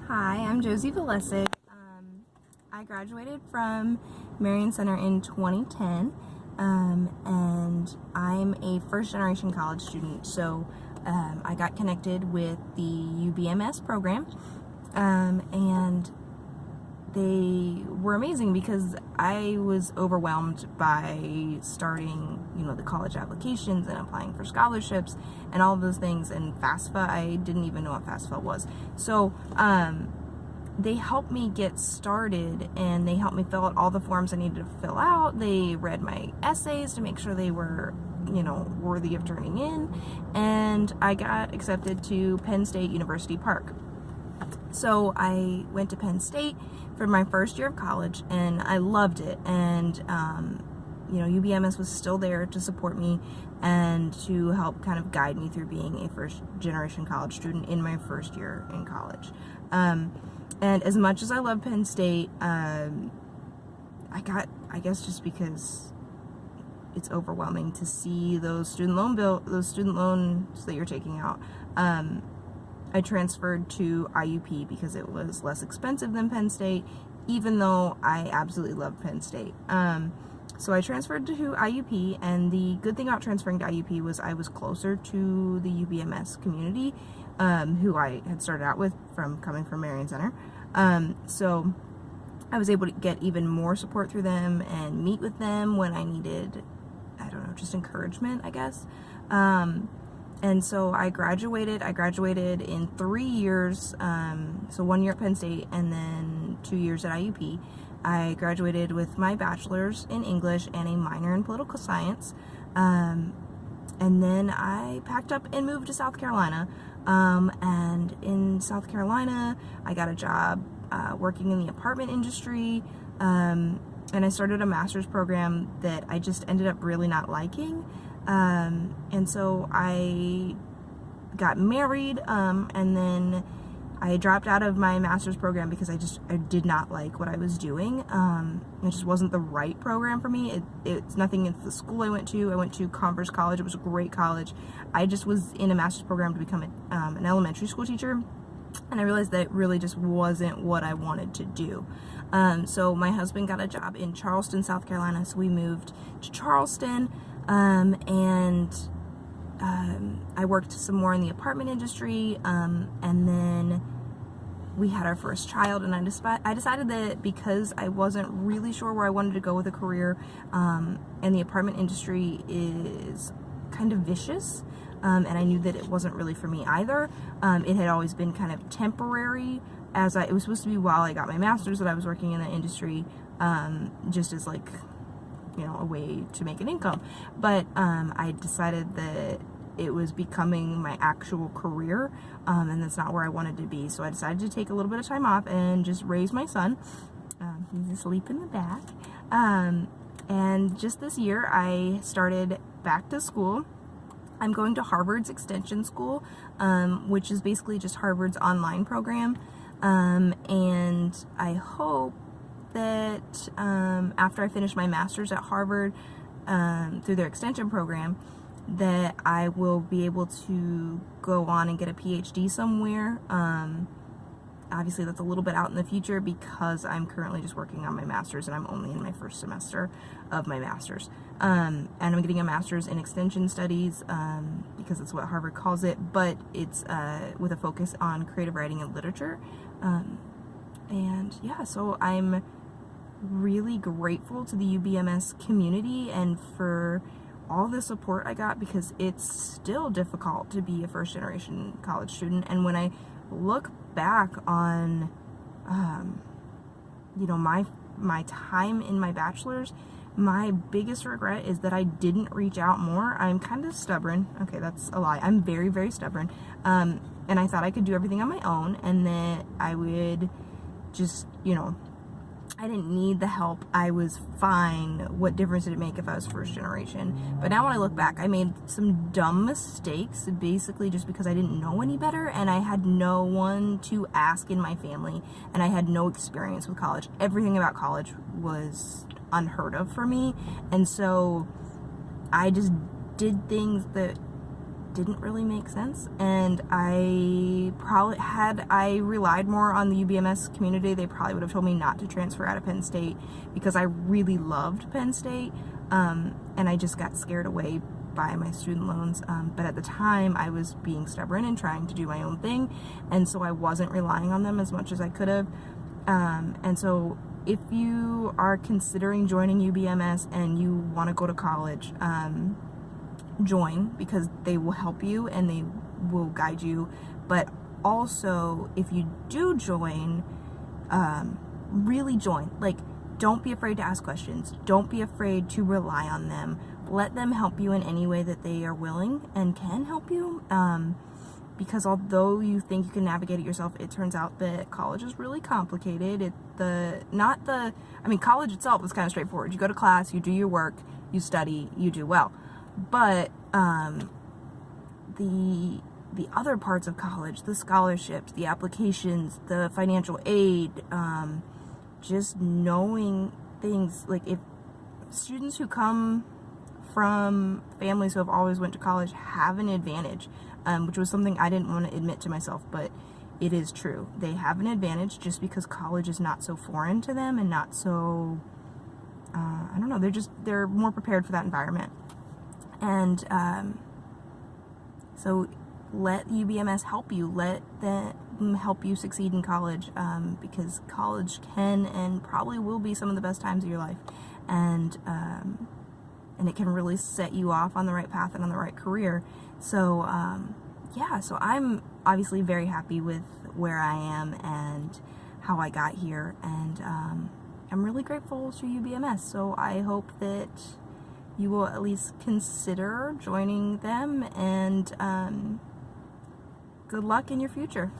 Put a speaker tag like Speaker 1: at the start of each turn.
Speaker 1: Hi, I'm Jozzie Stutchel. I graduated from Marion Center in 2010, and I'm a first-generation college student, so I got connected with the UBMS program, and they were amazing because I was overwhelmed by starting, the college applications and applying for scholarships and all of those things. And FAFSA, I didn't even know what FAFSA was. So they helped me get started, and they helped me fill out all the forms I needed to fill out. They read my essays to make sure they were, worthy of turning in, and I got accepted to Penn State University Park. So I went to Penn State for my first year of college, and I loved it. And UBMS was still there to support me and to help kind of guide me through being a first-generation college student in my first year in college. And as much as I love Penn State, I guess just because it's overwhelming to see those student loans that you're taking out. I transferred to IUP because it was less expensive than Penn State, even though I absolutely love Penn State. So I transferred to IUP, and the good thing about transferring to IUP was I was closer to the UBMS community, who I had started out with coming from Marion Center. So I was able to get even more support through them and meet with them when I needed, just encouragement, I guess. And so I graduated in 3 years, so 1 year at Penn State and then 2 years at IUP. I graduated with my bachelor's in English and a minor in political science. And then I packed up and moved to South Carolina. And in South Carolina, I got a job working in the apartment industry. And I started a master's program that I just ended up really not liking. And so I got married, and then I dropped out of my master's program because I did not like what I was doing. It just wasn't the right program for me. It's nothing against the school I went to. I went to Converse College. It was a great college. I just was in a master's program to become an elementary school teacher, and I realized that it really just wasn't what I wanted to do. So my husband got a job in Charleston, South Carolina, so we moved to Charleston. I worked some more in the apartment industry, and then we had our first child, and I decided that because I wasn't really sure where I wanted to go with a career, and the apartment industry is kind of vicious, and I knew that it wasn't really for me either. It had always been kind of temporary, it was supposed to be while I got my master's that I was working in the industry, just as a way to make an income. But I decided that it was becoming my actual career, and that's not where I wanted to be. So I decided to take a little bit of time off and just raise my son. He's asleep in the back. And just this year, I started back to school. I'm going to Harvard's Extension School, which is basically just Harvard's online program. And I hope that after I finish my master's at Harvard through their extension program, that I will be able to go on and get a PhD somewhere. Obviously that's a little bit out in the future because I'm currently just working on my master's, and I'm only in my first semester of my master's. And I'm getting a master's in extension studies because that's what Harvard calls it, but it's with a focus on creative writing and literature. And yeah, so I'm really grateful to the UBMS community and for all the support I got, because it's still difficult to be a first-generation college student. And when I look back on my time in my bachelor's, my biggest regret is that I didn't reach out more. I'm kind of stubborn. Okay, that's a lie. I'm very, very stubborn. And I thought I could do everything on my own, and that I would just, I didn't need the help. I was fine. What difference did it make if I was first generation? But now when I look back, I made some dumb mistakes, basically just because I didn't know any better, and I had no one to ask in my family, and I had no experience with college. Everything about college was unheard of for me, and so I just did things that didn't really make sense, and I probably, had I relied more on the UBMS community, they probably would have told me not to transfer out of Penn State, because I really loved Penn State, and I just got scared away by my student loans, but at the time I was being stubborn and trying to do my own thing, and so I wasn't relying on them as much as I could have, and so if you are considering joining UBMS and you want to go to college, join, because they will help you and they will guide you. But also, if you do join, really join. Like, don't be afraid to ask questions. Don't be afraid to rely on them. Let them help you in any way that they are willing and can help you. Because although you think you can navigate it yourself, it turns out that college is really complicated. College itself is kind of straightforward. You go to class, you do your work, you study, you do well. But the other parts of college, the scholarships, the applications, the financial aid, just knowing things, like, if students who come from families who have always went to college have an advantage, which was something I didn't want to admit to myself, but it is true. They have an advantage just because college is not so foreign to them and not so, I don't know, they're more prepared for that environment. And so let UBMS help you. Let them help you succeed in college, because college can and probably will be some of the best times of your life. And it can really set you off on the right path and on the right career. So, yeah, so I'm obviously very happy with where I am and how I got here. And I'm really grateful to UBMS. So I hope that you will at least consider joining them, and good luck in your future.